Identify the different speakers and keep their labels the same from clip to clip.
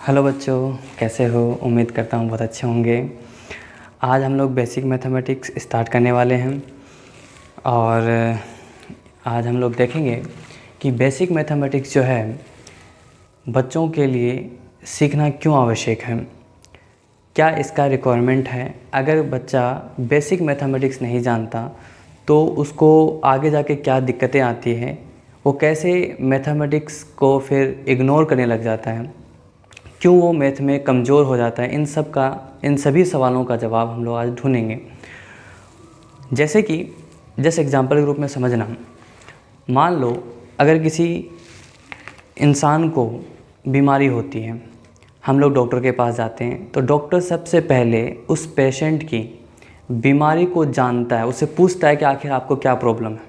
Speaker 1: Hello बच्चों, कैसे हो? उम्मीद करता हूँ बहुत अच्छे होंगे। आज हम लोग बेसिक मैथमेटिक्स स्टार्ट करने वाले हैं और आज हम लोग देखेंगे कि बेसिक मैथमेटिक्स जो है बच्चों के लिए सीखना क्यों आवश्यक है, क्या इसका रिक्वायरमेंट है। अगर बच्चा बेसिक मैथमेटिक्स नहीं जानता तो उसको आगे जाके क्या दिक्कतें आती हैं, वो कैसे मैथमेटिक्स को फिर इग्नोर करने लग जाता है, क्यों वो मैथ में कमज़ोर हो जाता है। इन सभी सवालों का जवाब हम लोग आज ढूंढेंगे। जैसे कि एग्जांपल के रूप में समझना, मान लो अगर किसी इंसान को बीमारी होती है, हम लोग डॉक्टर के पास जाते हैं तो डॉक्टर सबसे पहले उस पेशेंट की बीमारी को जानता है, उससे पूछता है कि आखिर आपको क्या प्रॉब्लम है,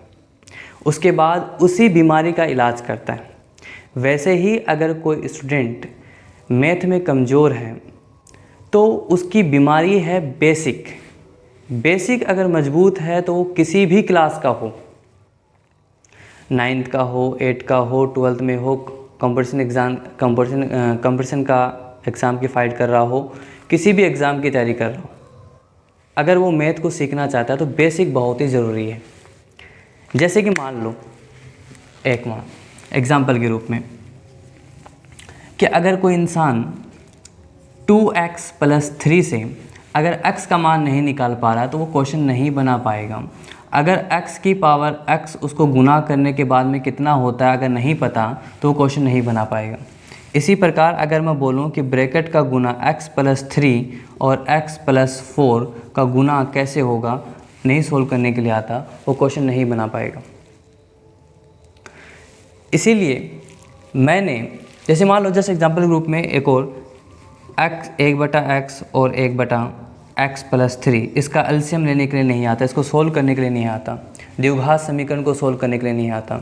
Speaker 1: उसके बाद उसी बीमारी का इलाज करता है। वैसे ही अगर कोई स्टूडेंट मैथ में कमज़ोर है तो उसकी बीमारी है बेसिक अगर मजबूत है तो वो किसी भी क्लास का हो, 9th का हो, 8th का हो, 12th में हो, कंपटीशन का एग्ज़ाम की फ़ाइट कर रहा हो, किसी भी एग्ज़ाम की तैयारी कर रहा हो, अगर वो मैथ को सीखना चाहता है तो बेसिक बहुत ही ज़रूरी है। जैसे कि मान लो एग्ज़ाम्पल के रूप में कि अगर कोई इंसान 2x + 3 से अगर x का मान नहीं निकाल पा रहा है तो वो क्वेश्चन नहीं बना पाएगा। अगर x की पावर x उसको गुना करने के बाद में कितना होता है अगर नहीं पता तो वो क्वेश्चन नहीं बना पाएगा। इसी प्रकार अगर मैं बोलूँ कि ब्रैकेट का गुना x + 3 और x + 4 का गुना कैसे होगा, नहीं सोल्व करने के लिए आता, वो क्वेश्चन नहीं बना पाएगा। इसीलिए मैंने जैसे मान लो एग्जाम्पल ग्रुप में एक और x 1/x और 1/x + 3, इसका एलसीएम लेने के लिए नहीं आता, इसको सोल्व करने के लिए नहीं आता, द्विघात समीकरण को सोल्व करने के लिए नहीं आता।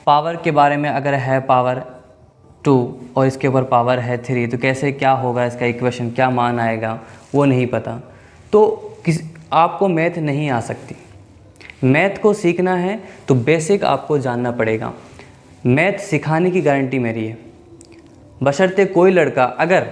Speaker 1: पावर के बारे में अगर है पावर 2 और इसके ऊपर पावर है 3 तो कैसे क्या होगा, इसका इक्वेशन क्या मान आएगा, वो नहीं पता, तो आपको मैथ नहीं आ सकती। मैथ को सीखना है तो बेसिक आपको जानना पड़ेगा। मैथ सिखाने की गारंटी मेरी है, बशर्ते कोई लड़का अगर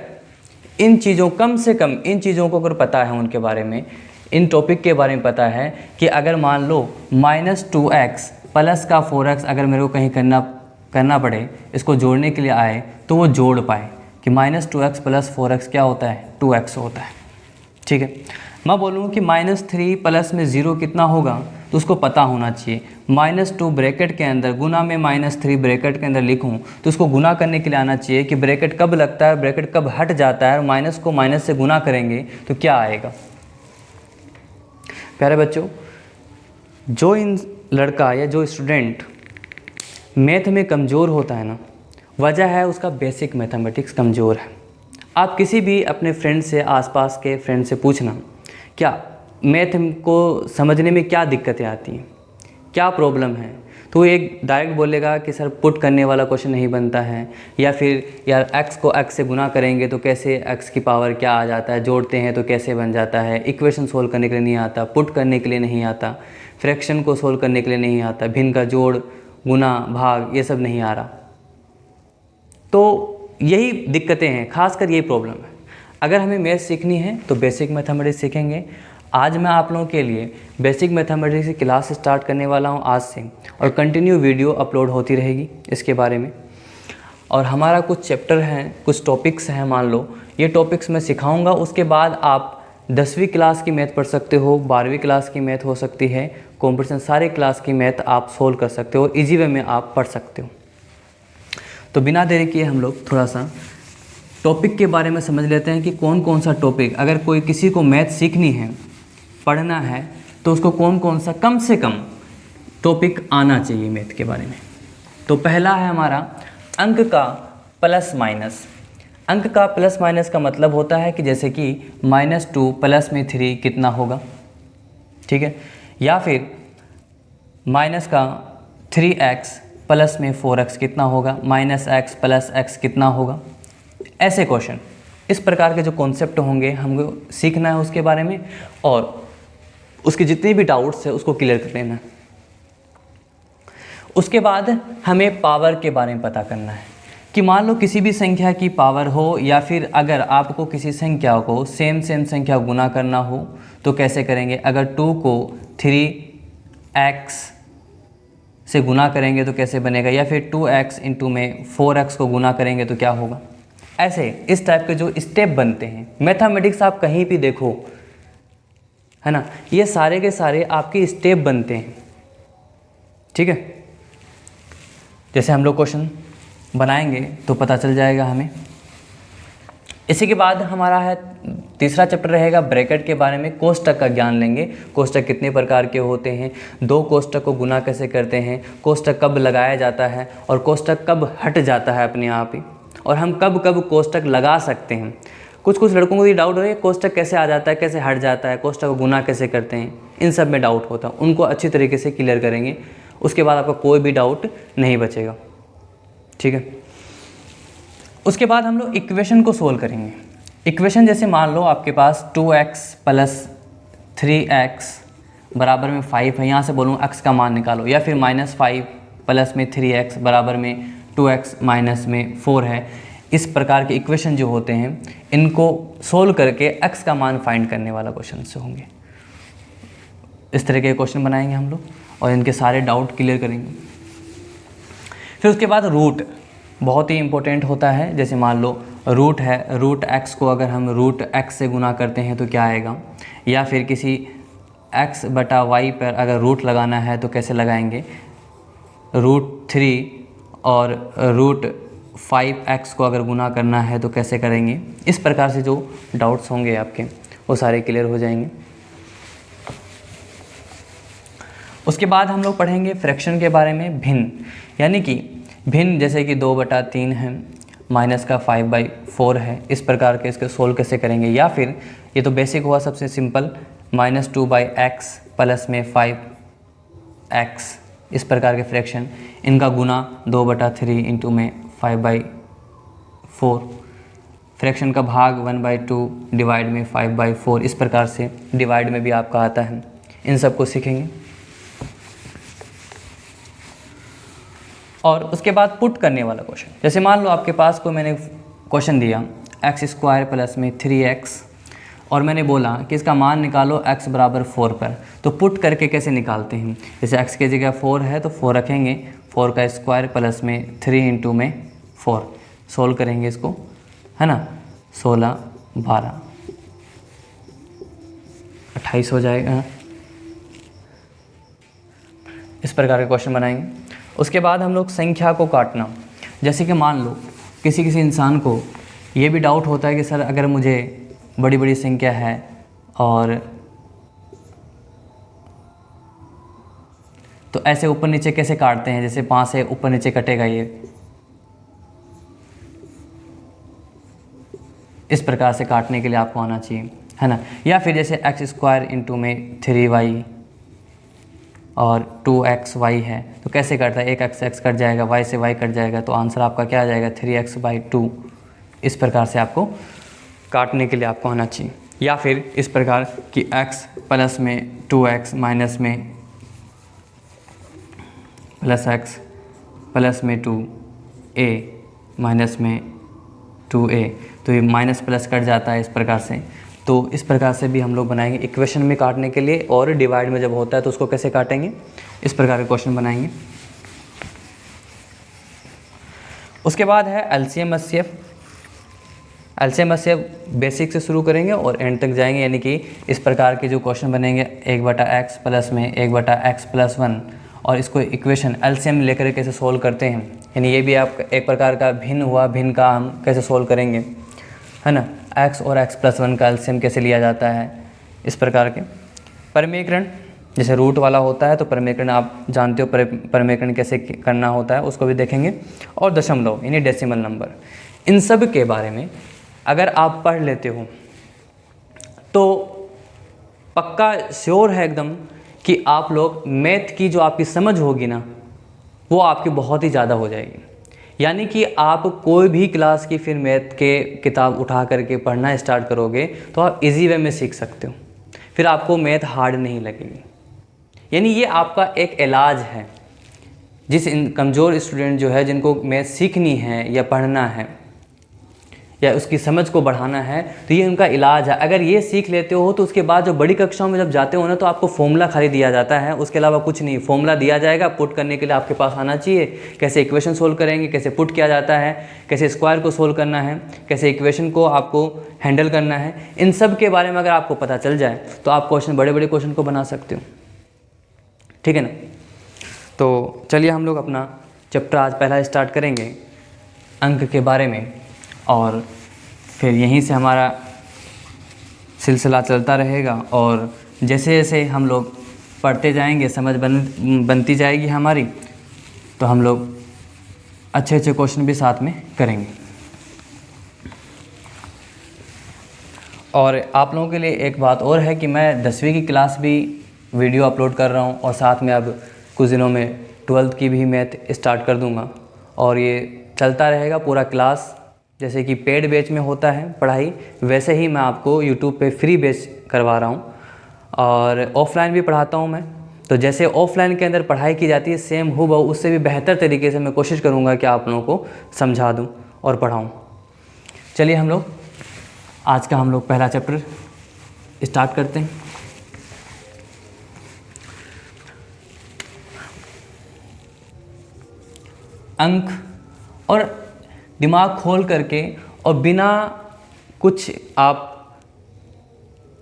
Speaker 1: इन चीज़ों कम से कम इन चीज़ों को अगर पता है, उनके बारे में, इन टॉपिक के बारे में पता है कि अगर मान लो -2x + का 4x अगर मेरे को कहीं करना पड़े, इसको जोड़ने के लिए आए तो वो जोड़ पाए कि -2x + 4x क्या होता है, 2x होता है। ठीक है, मैं बोलूँ कि -3 प्लस में 0 कितना होगा तो उसको पता होना चाहिए। -2 ब्रैकेट के अंदर गुना में -3 ब्रैकेट के अंदर लिखूं तो उसको गुना करने के लिए आना चाहिए कि ब्रैकेट कब लगता है, ब्रैकेट कब हट जाता है, और माइनस को माइनस से गुना करेंगे तो क्या आएगा। प्यारे बच्चों, जो इन लड़का या जो स्टूडेंट मैथ में कमज़ोर होता है ना, वजह है उसका बेसिक मैथमेटिक्स कमज़ोर है। आप किसी भी अपने फ्रेंड से, आसपास के फ्रेंड से पूछना क्या मैथ को समझने में क्या दिक्कतें आती हैं, क्या प्रॉब्लम है, तो एक डायरेक्ट बोलेगा कि सर पुट करने वाला क्वेश्चन नहीं बनता है, या फिर यार x को x से गुना करेंगे तो कैसे x की पावर क्या आ जाता है, जोड़ते हैं तो कैसे बन जाता है, इक्वेशन सोल्व करने के लिए नहीं आता, पुट करने के लिए नहीं आता, फ्रैक्शन को सोल्व करने के लिए नहीं आता, भिन्न का जोड़, गुना, भाग, ये सब नहीं आ रहा। तो यही दिक्कतें हैं, खासकर यही प्रॉब्लम है। अगर हमें मैथ सीखनी है तो बेसिक मैथमेटिक्स सीखेंगे। आज मैं आप लोगों के लिए बेसिक मैथमेटिक्स की क्लास स्टार्ट करने वाला हूं आज से, और कंटिन्यू वीडियो अपलोड होती रहेगी इसके बारे में। और हमारा कुछ चैप्टर हैं, कुछ टॉपिक्स हैं, मान लो ये टॉपिक्स मैं सिखाऊंगा, उसके बाद आप 10वीं क्लास की मैथ पढ़ सकते हो, 12वीं क्लास की मैथ हो सकती है, कॉम्पिटिशन सारे क्लास की मैथ आप सोल्व कर सकते हो, ईजी वे में आप पढ़ सकते हो। तो बिना देरी किए हम लोग थोड़ा सा टॉपिक के बारे में समझ लेते हैं कि कौन कौन सा टॉपिक, अगर कोई किसी को मैथ सीखनी है, पढ़ना है, तो उसको कौन कौन सा कम से कम टॉपिक आना चाहिए मैथ के बारे में। तो पहला है हमारा अंक का प्लस माइनस। अंक का प्लस माइनस का मतलब होता है कि जैसे कि -2 प्लस में 3 कितना होगा, ठीक है, या फिर माइनस का 3x प्लस में 4x कितना होगा, -x + x कितना होगा। ऐसे क्वेश्चन, इस प्रकार के जो कॉन्सेप्ट होंगे हमको सीखना है उसके बारे में, और उसके जितने भी डाउट्स है उसको क्लियर कर लेना है। उसके बाद हमें पावर के बारे में पता करना है कि मान लो किसी भी संख्या की पावर हो या फिर अगर आपको किसी संख्या को सेम संख्या गुना करना हो तो कैसे करेंगे। अगर 2 को 3x से गुना करेंगे तो कैसे बनेगा, या फिर 2x इंटू में 4x को गुना करेंगे तो क्या होगा। ऐसे इस टाइप के जो स्टेप बनते हैं मैथमेटिक्स, आप कहीं भी देखो है ना, ये सारे के सारे आपके स्टेप बनते हैं। ठीक है, जैसे हम लोग क्वेश्चन बनाएंगे तो पता चल जाएगा हमें। इसी के बाद हमारा है तीसरा चैप्टर रहेगा ब्रैकेट के बारे में। कोष्टक का ज्ञान लेंगे, कोष्टक कितने प्रकार के होते हैं, 2 कोष्टक को गुना कैसे करते हैं, कोष्टक कब लगाया जाता है और कोष्टक कब हट जाता है अपने आप ही, और हम कब कब कोष्टक लगा सकते हैं। कुछ लड़कों को ये डाउट हो रहा है कोष्टक कैसे आ जाता है, कैसे हट जाता है, कोष्टक को गुना कैसे करते हैं, इन सब में डाउट होता है। उनको अच्छी तरीके से क्लियर करेंगे, उसके बाद आपका कोई भी डाउट नहीं बचेगा। ठीक है, उसके बाद हम लोग इक्वेशन को सोल्व करेंगे। इक्वेशन जैसे मान लो आपके पास 2x प्लस 3x बराबर में 5 है, यहाँ से बोलूँ x का मान निकालो, या फिर -5 प्लस में 3x बराबर में 2x माइनस में 4 है। इस प्रकार के इक्वेशन जो होते हैं इनको सोल्व करके x का मान फाइंड करने वाला क्वेश्चन से होंगे। इस तरह के क्वेश्चन बनाएंगे हम लोग और इनके सारे डाउट क्लियर करेंगे। फिर उसके बाद रूट बहुत ही इंपॉर्टेंट होता है। जैसे मान लो रूट है, रूट x को अगर हम रूट x से गुना करते हैं तो क्या आएगा, या फिर किसी x बटा y पर अगर रूट लगाना है तो कैसे लगाएंगे। √3 और √5x को अगर गुना करना है तो कैसे करेंगे। इस प्रकार से जो डाउट्स होंगे आपके वो सारे क्लियर हो जाएंगे। उसके बाद हम लोग पढ़ेंगे फ्रैक्शन के बारे में, भिन्न, यानी कि भिन्न जैसे कि 2/3 है, माइनस का 5/4 है। इस प्रकार के इसके सोल्व कैसे करेंगे, या फिर ये तो बेसिक हुआ सबसे सिंपल, -2/x प्लस में 5x। इस प्रकार के फ्रैक्शन, इनका गुना 2/3 इंटू में 5/4, फ्रैक्शन का भाग 1/2 डिवाइड में 5/4। इस प्रकार से डिवाइड में भी आपका आता है, इन सब को सीखेंगे। और उसके बाद पुट करने वाला क्वेश्चन, जैसे मान लो आपके पास कोई मैंने क्वेश्चन दिया x² प्लस में 3x और मैंने बोला कि इसका मान निकालो x बराबर 4 पर, तो पुट करके कैसे निकालते हैं। जैसे x की जगह 4 है तो 4 रखेंगे, 4 का स्क्वायर प्लस में 3 इंटू में 4, सोल्व करेंगे इसको, है ना। 16 12 28 हो जाएगा। इस प्रकार के क्वेश्चन बनाएंगे। उसके बाद हम लोग संख्या को काटना, जैसे कि मान लो किसी इंसान को ये भी डाउट होता है कि सर अगर मुझे बड़ी संख्या है और तो ऐसे ऊपर नीचे कैसे काटते हैं, जैसे 5 से ऊपर नीचे कटेगा ये, इस प्रकार से काटने के लिए आपको आना चाहिए, है ना। या फिर जैसे x² इंटू में 3y और 2xy है तो कैसे कटता है, एक x कट जाएगा, y से y कट जाएगा, तो आंसर आपका क्या आ जाएगा 3x/2। इस प्रकार से आपको काटने के लिए आपको आना चाहिए। या फिर इस प्रकार कि x प्लस में 2x माइनस में प्लस x प्लस में 2a माइनस में 2a, तो ये माइनस प्लस कट जाता है इस प्रकार से। तो इस प्रकार से भी हम लोग बनाएंगे इक्वेशन में काटने के लिए, और डिवाइड में जब होता है तो उसको कैसे काटेंगे, इस प्रकार के क्वेश्चन बनाएंगे। उसके बाद है LCM HCF। LCM HCF basic से शुरू करेंगे और एंड तक जाएंगे, यानी कि इस प्रकार के जो क्वेश्चन बनेंगे 1/x प्लस में 1/x प्लस 1, और इसको इक्वेशन LCM लेकर कैसे सोल्व करते हैं, यानी ये भी आप एक प्रकार का भिन्न हुआ, भिन्न का हम कैसे सोल्व करेंगे, है ना। x और x प्लस 1 का एलसीएम कैसे लिया जाता है, इस प्रकार के। परिमेयकरण, जैसे रूट वाला होता है तो परिमेयकरण आप जानते हो, परिमेयकरण कैसे करना होता है उसको भी देखेंगे। और दशमलव यानी डेसिमल नंबर, इन सब के बारे में अगर आप पढ़ लेते हो तो पक्का श्योर है एकदम कि आप लोग मैथ की जो आपकी समझ होगी ना वो आपकी बहुत ही ज़्यादा हो जाएगी। यानी कि आप कोई भी क्लास की फिर मैथ के किताब उठा करके पढ़ना स्टार्ट करोगे तो आप इजी वे में सीख सकते हो, फिर आपको मैथ हार्ड नहीं लगेगी। यानी ये आपका एक इलाज है जिस कमज़ोर स्टूडेंट जो है, जिनको मैथ सीखनी है या पढ़ना है या उसकी समझ को बढ़ाना है, तो ये उनका इलाज है। अगर ये सीख लेते हो तो उसके बाद जो बड़ी कक्षाओं में जब जाते हो ना, तो आपको फॉर्मूला खाली दिया जाता है, उसके अलावा कुछ नहीं। फॉर्मूला दिया जाएगा, पुट करने के लिए आपके पास आना चाहिए, कैसे इक्वेशन सोल्व करेंगे, कैसे पुट किया जाता है, कैसे स्क्वायर को सोल्व करना है, कैसे इक्वेशन को आपको हैंडल करना है, इन सब के बारे में अगर आपको पता चल जाए तो आप क्वेश्चन, बड़े बड़े क्वेश्चन को बना सकते हो। ठीक है ना। तो चलिए हम लोग अपना चैप्टर आज पहला स्टार्ट करेंगे अंक के बारे में, और फिर यहीं से हमारा सिलसिला चलता रहेगा। और जैसे जैसे हम लोग पढ़ते जाएंगे, समझ बनती जाएगी हमारी, तो हम लोग अच्छे अच्छे क्वेश्चन भी साथ में करेंगे। और आप लोगों के लिए एक बात और है कि मैं 10वीं की क्लास भी वीडियो अपलोड कर रहा हूँ, और साथ में अब कुछ दिनों में 12th की भी मैथ स्टार्ट कर दूँगा, और ये चलता रहेगा पूरा क्लास। जैसे कि पेड बैच में होता है पढ़ाई, वैसे ही मैं आपको यूट्यूब पे फ्री बैच करवा रहा हूँ, और ऑफ़लाइन भी पढ़ाता हूँ मैं। तो जैसे ऑफ़लाइन के अंदर पढ़ाई की जाती है, सेम हूबहू उससे भी बेहतर तरीके से मैं कोशिश करूँगा कि आप लोगों को समझा दूँ और पढ़ाऊँ। चलिए हम लोग आज का पहला चैप्टर स्टार्ट करते हैं। अंक, और दिमाग खोल करके और बिना कुछ आप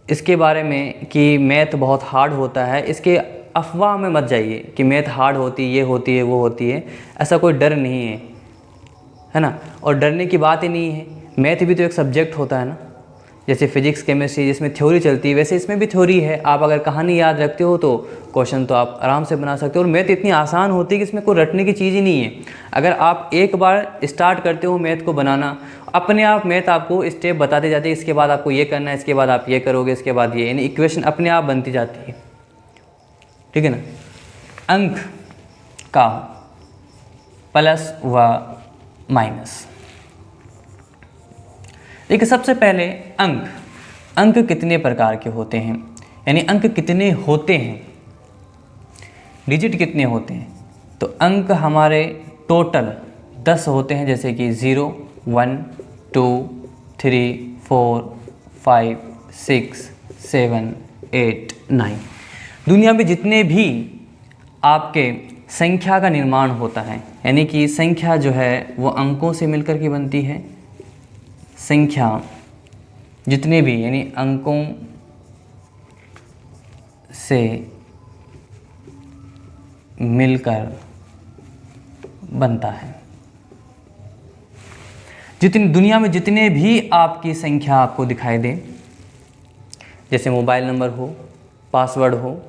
Speaker 1: इसके बारे में कि मैथ बहुत हार्ड होता है, इसके अफवाह में मत जाइए कि मैथ हार्ड होती है, ये होती है, वो होती है। ऐसा कोई डर नहीं है ना। और डरने की बात ही नहीं है। मैथ भी तो एक सब्जेक्ट होता है ना, जैसे फिजिक्स, केमिस्ट्री जिसमें थ्योरी चलती है, वैसे इसमें भी थ्योरी है। आप अगर कहानी याद रखते हो तो क्वेश्चन तो आप आराम से बना सकते हो। और मैथ इतनी आसान होती है कि इसमें कोई रटने की चीज़ ही नहीं है। अगर आप एक बार स्टार्ट करते हो मैथ को बनाना, अपने आप मैथ आपको स्टेप बताते जाते हैं, इसके बाद आपको ये करना है, इसके बाद आप ये करोगे, इसके बाद ये, यानी इक्वेशन अपने आप बनती जाती है। ठीक है ना। अंक का प्लस व माइनस। देखिए, सबसे पहले अंक कितने प्रकार के होते हैं, यानी अंक कितने होते हैं, डिजिट कितने होते हैं। तो अंक हमारे टोटल 10 होते हैं, जैसे कि 0, 1, 2, 3, 4, 5, 6, 7, 8, 9। दुनिया में जितने भी आपके संख्या का निर्माण होता है, यानी कि संख्या जो है वो अंकों से मिलकर के बनती है। संख्या जितने भी, यानी अंकों से मिलकर बनता है। जितनी दुनिया में जितने भी आपकी संख्या आपको दिखाई दे, जैसे मोबाइल नंबर हो, पासवर्ड हो,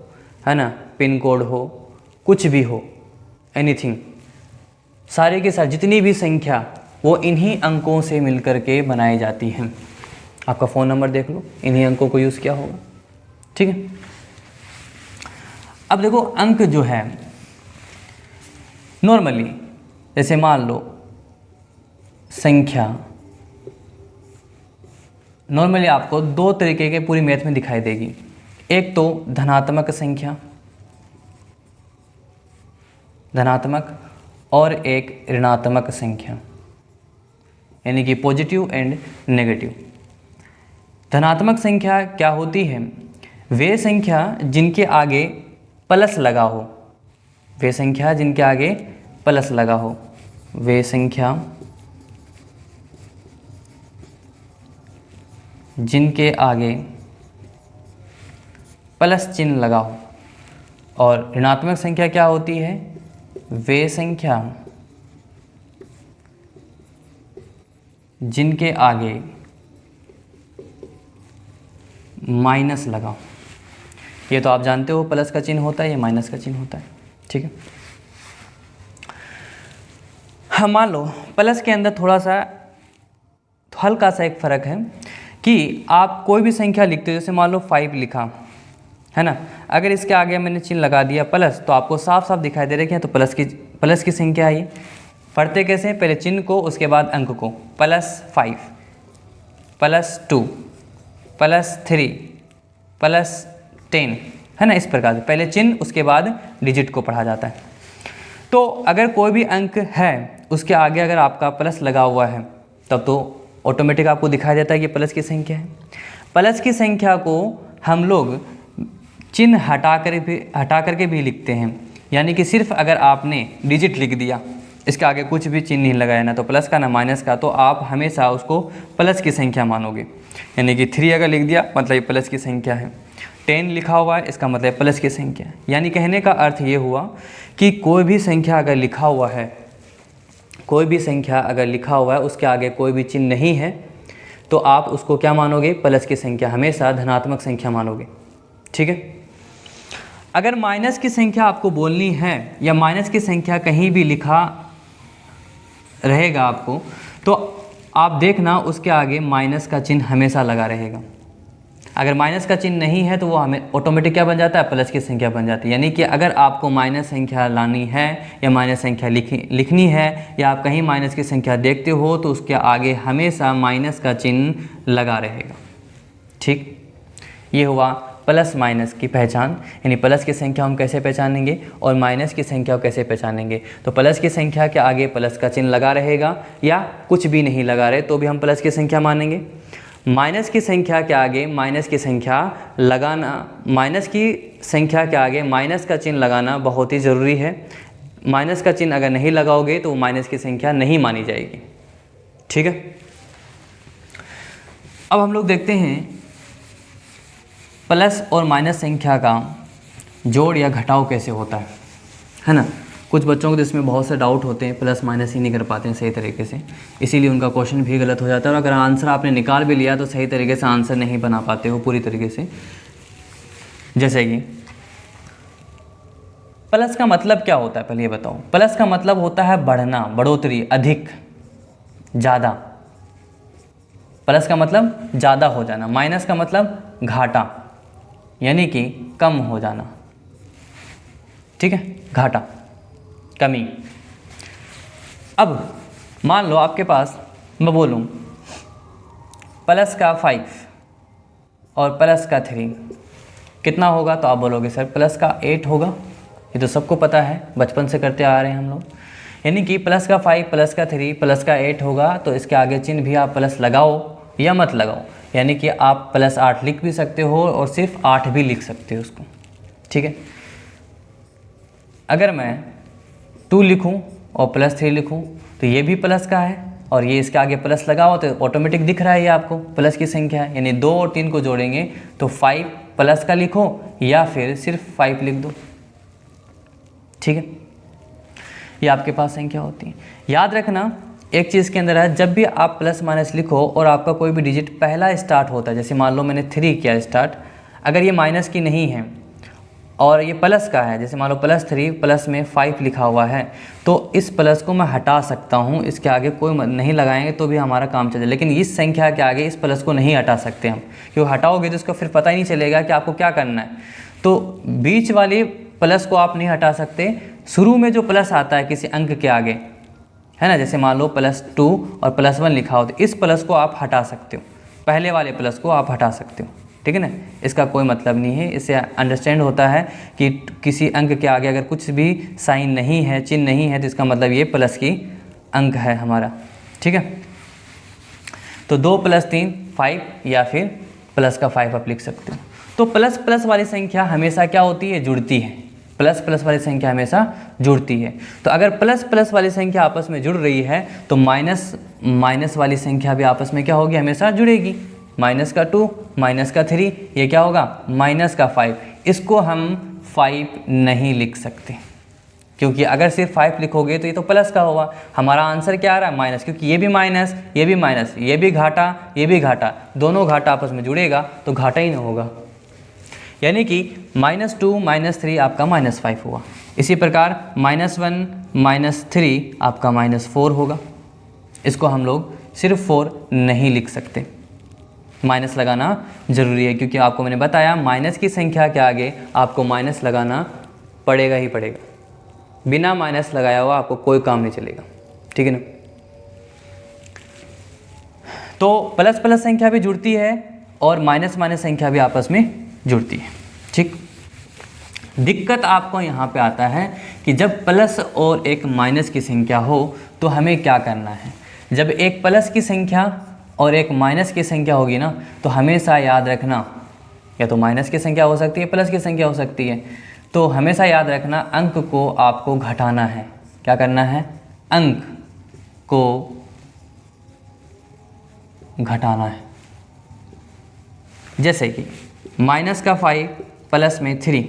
Speaker 1: है ना, पिन कोड हो, कुछ भी हो, एनीथिंग, सारे के सारे जितनी भी संख्या वो इन्हीं अंकों से मिलकर के बनाई जाती हैं। आपका फ़ोन नंबर देख लो, इन्हीं अंकों को यूज़ किया होगा। ठीक है। अब देखो, अंक जो है नॉर्मली, जैसे मान लो संख्या, नॉर्मली आपको 2 तरीके के पूरी मैथ में दिखाई देगी। एक तो धनात्मक संख्या, धनात्मक, और एक ऋणात्मक संख्या, यानी कि पॉजिटिव एंड नेगेटिव। धनात्मक संख्या क्या होती है? वे संख्या जिनके आगे प्लस लगा हो, वे संख्या जिनके आगे प्लस लगा हो, वे संख्या जिनके आगे प्लस चिन्ह लगा हो। और ऋणात्मक संख्या क्या होती है? वे संख्या जिनके आगे माइनस लगा हो। ये तो आप जानते हो, प्लस का चिन्ह होता है, ये माइनस का चिन्ह होता है। ठीक है। हाँ, मान लो प्लस के अंदर थोड़ा सा हल्का सा एक फ़र्क है कि आप कोई भी संख्या लिखते हो, जैसे मान लो 5 लिखा है ना, अगर इसके आगे मैंने चिन्ह लगा दिया प्लस, तो आपको साफ साफ दिखाई दे रहा है कि तो प्लस की संख्या है। पढ़ते कैसे हैं? पहले चिन्ह को, उसके बाद अंक को। +5, +2, +3, +10, है ना। इस प्रकार से पहले चिन्ह, उसके बाद डिजिट को पढ़ा जाता है। तो अगर कोई भी अंक है उसके आगे अगर आपका प्लस लगा हुआ है तब तो ऑटोमेटिक आपको दिखाई देता है कि प्लस की संख्या है। प्लस की संख्या को हम लोग चिन्ह हटा करके भी लिखते हैं, यानी कि सिर्फ अगर आपने डिजिट लिख दिया, इसके आगे कुछ भी चिन्ह नहीं लगाया, ना तो प्लस का ना माइनस का, तो आप हमेशा उसको प्लस की संख्या मानोगे। यानी कि 3 अगर लिख दिया मतलब ये प्लस की संख्या है, 10 लिखा हुआ है इसका मतलब प्लस की संख्या है। यानी कहने का अर्थ ये हुआ कि कोई भी संख्या अगर लिखा हुआ है, कोई भी संख्या अगर लिखा हुआ है उसके आगे कोई भी चिन्ह नहीं है तो आप उसको क्या मानोगे? प्लस की संख्या, हमेशा धनात्मक संख्या मानोगे। ठीक है। अगर माइनस की संख्या आपको बोलनी है या माइनस की संख्या कहीं भी लिखा रहेगा आपको, तो आप देखना उसके आगे माइनस का चिन्ह हमेशा लगा रहेगा। अगर माइनस का चिन्ह नहीं है तो वो हमें ऑटोमेटिक क्या बन जाता है? प्लस की संख्या बन जाती है। यानी कि अगर आपको माइनस संख्या लानी है या माइनस संख्या लिखनी है या आप कहीं माइनस की संख्या देखते हो तो उसके आगे हमेशा माइनस का चिन्ह लगा रहेगा। ठीक, ये हुआ प्लस माइनस की पहचान। यानी प्लस की संख्या हम कैसे पहचानेंगे और माइनस की संख्या को कैसे पहचानेंगे। तो प्लस की संख्या के आगे प्लस का चिन्ह लगा रहेगा या कुछ भी नहीं लगा रहे तो भी हम प्लस की संख्या मानेंगे। माइनस की संख्या के आगे माइनस की संख्या लगाना, माइनस की संख्या के आगे माइनस का चिन्ह लगाना बहुत ही ज़रूरी है। माइनस का चिन्ह अगर नहीं लगाओगे तो माइनस की संख्या नहीं मानी जाएगी। ठीक है। अब हम लोग देखते हैं प्लस और माइनस संख्या का जोड़ या घटाव कैसे होता है ना। कुछ बच्चों को तो इसमें बहुत से डाउट होते हैं, प्लस माइनस ही नहीं कर पाते हैं सही तरीके से, इसीलिए उनका क्वेश्चन भी गलत हो जाता है और अगर आंसर आपने निकाल भी लिया तो सही तरीके से आंसर नहीं बना पाते हो पूरी तरीके से। जैसे कि प्लस का मतलब क्या होता है, पहले ये बताओ। प्लस का मतलब होता है बढ़ना, बढ़ोतरी, अधिक, ज़्यादा। प्लस का मतलब ज़्यादा हो जाना। माइनस का मतलब घाटा, यानी कि कम हो जाना। ठीक है, घाटा, कमी। अब मान लो आपके पास मैं बोलूँ प्लस का 5 और प्लस का 3 कितना होगा, तो आप बोलोगे सर प्लस का 8 होगा। ये तो सबको पता है, बचपन से करते आ रहे हैं हम लोग। यानी कि प्लस का 5 प्लस का 3 प्लस का 8 होगा, तो इसके आगे चिन्ह भी आप प्लस लगाओ या मत लगाओ, यानी कि आप प्लस 8 लिख भी सकते हो और सिर्फ 8 भी लिख सकते हो उसको। ठीक है। अगर मैं 2 लिखूं और प्लस 3 लिखूं तो ये भी प्लस का है और ये इसके आगे प्लस लगाओ तो ऑटोमेटिक दिख रहा है ये आपको प्लस की संख्या है। यानी 2 और 3 को जोड़ेंगे तो 5 प्लस का लिखो या फिर सिर्फ 5 लिख दो। ठीक है, ये आपके पास संख्या होती है। याद रखना एक चीज़ के अंदर है, जब भी आप प्लस माइनस लिखो और आपका कोई भी डिजिट पहला स्टार्ट होता है, जैसे मान लो मैंने 3 किया स्टार्ट, अगर ये माइनस की नहीं है और ये प्लस का है, जैसे मान लो +3 प्लस में 5 लिखा हुआ है, तो इस प्लस को मैं हटा सकता हूँ, इसके आगे कोई नहीं लगाएंगे तो भी हमारा काम चले। लेकिन इस संख्या के आगे इस प्लस को नहीं हटा सकते हम, क्योंकि हटाओगे तो इसको फिर पता ही नहीं चलेगा कि आपको क्या करना है। तो बीच वाले प्लस को आप नहीं हटा सकते, शुरू में जो प्लस आता है किसी अंक के आगे, है ना, जैसे मान लो +2 और +1 लिखा हो तो इस प्लस को आप हटा सकते हो, पहले वाले प्लस को आप हटा सकते हो। ठीक है ना, इसका कोई मतलब नहीं है। इससे अंडरस्टैंड होता है कि किसी अंक के आगे अगर कुछ भी साइन नहीं है, चिन्ह नहीं है, तो इसका मतलब ये प्लस की अंक है हमारा। ठीक है, तो 2 + 3 5 या फिर प्लस का 5 आप लिख सकते हो। तो प्लस प्लस वाली संख्या हमेशा क्या होती है? जुड़ती है। प्लस प्लस वाली संख्या हमेशा जुड़ती है। तो अगर प्लस प्लस वाली संख्या आपस में जुड़ रही है तो माइनस माइनस वाली संख्या भी आपस में क्या होगी? हमेशा जुड़ेगी। माइनस का 2 माइनस का 3 ये क्या होगा? माइनस का 5। इसको हम 5 नहीं लिख सकते, क्योंकि अगर सिर्फ 5 लिखोगे तो ये तो प्लस का होगा। हमारा आंसर क्या आ रहा है? माइनस, क्योंकि ये भी माइनस, ये भी माइनस, ये भी घाटा, ये भी घाटा, दोनों घाटा आपस में जुड़ेगा तो घाटा ही ना होगा। यानी कि -2 -3 आपका -5 हुआ। इसी प्रकार -1 -3 आपका -4 होगा। इसको हम लोग सिर्फ 4 नहीं लिख सकते, माइनस लगाना ज़रूरी है, क्योंकि आपको मैंने बताया माइनस की संख्या के आगे आपको माइनस लगाना पड़ेगा ही पड़ेगा। बिना माइनस लगाया हुआ आपको कोई काम नहीं चलेगा। ठीक है ना। तो प्लस प्लस संख्या भी जुड़ती है और माइनस माइनस संख्या भी आपस में जुड़ती है। ठीक, दिक्कत आपको यहाँ पे आता है कि जब प्लस और एक माइनस की संख्या हो तो हमें क्या करना है। जब एक प्लस की संख्या और एक माइनस की संख्या होगी ना, तो हमेशा याद रखना, या तो माइनस की संख्या हो सकती है, प्लस की संख्या हो सकती है, तो हमेशा याद रखना अंक को आपको घटाना है। क्या करना है? अंक को घटाना है। जैसे कि माइनस का 5 प्लस में 3,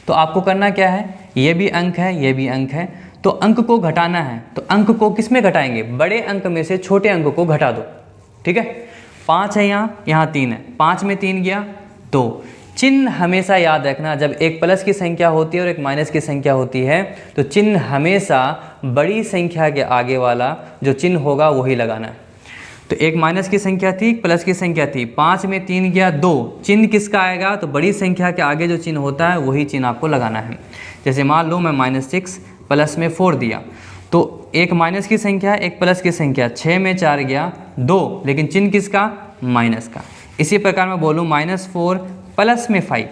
Speaker 1: तो आपको करना क्या है, ये भी अंक है, ये भी अंक है, तो अंक को घटाना है। तो अंक को किस में घटाएंगे? बड़े अंक में से छोटे अंक को घटा दो। ठीक है, 5 है यहाँ 3 है, 5 में 3 गया 2। चिन्ह हमेशा याद रखना, जब एक प्लस की संख्या होती है और एक माइनस की संख्या होती है तो चिन्ह हमेशा बड़ी संख्या के आगे वाला जो चिन्ह होगा वही लगाना है। तो एक माइनस की संख्या थी, प्लस की संख्या थी, 5 में 3 गया 2, चिन्ह किसका आएगा? तो बड़ी संख्या के आगे जो चिन्ह होता है वही चिन्ह आपको लगाना है। जैसे मान लो मैं -6 प्लस में 4 दिया, तो एक माइनस की संख्या, एक प्लस की संख्या, 6 में 4 गया 2, लेकिन चिन्ह किसका? माइनस का। इसी प्रकार मैं बोलूँ -4 प्लस में 5,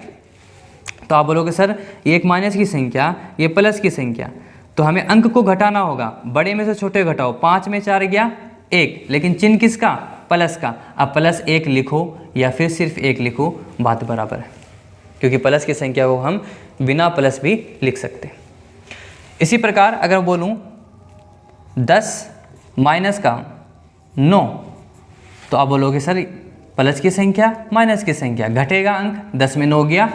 Speaker 1: तो आप बोलोगे सर ये एक माइनस की संख्या, ये प्लस की संख्या, तो हमें अंक को घटाना होगा, बड़े में से छोटे घटाओ। 5 में 4 गया 1, लेकिन चिन्ह किसका? प्लस का। अब +1 लिखो या फिर सिर्फ 1 लिखो, बात बराबर है, क्योंकि प्लस की संख्या को हम बिना प्लस भी लिख सकते हैं। इसी प्रकार अगर बोलूँ 10 माइनस का 9, तो आप बोलोगे सर प्लस की संख्या माइनस की संख्या, घटेगा अंक, 10 में 9 गया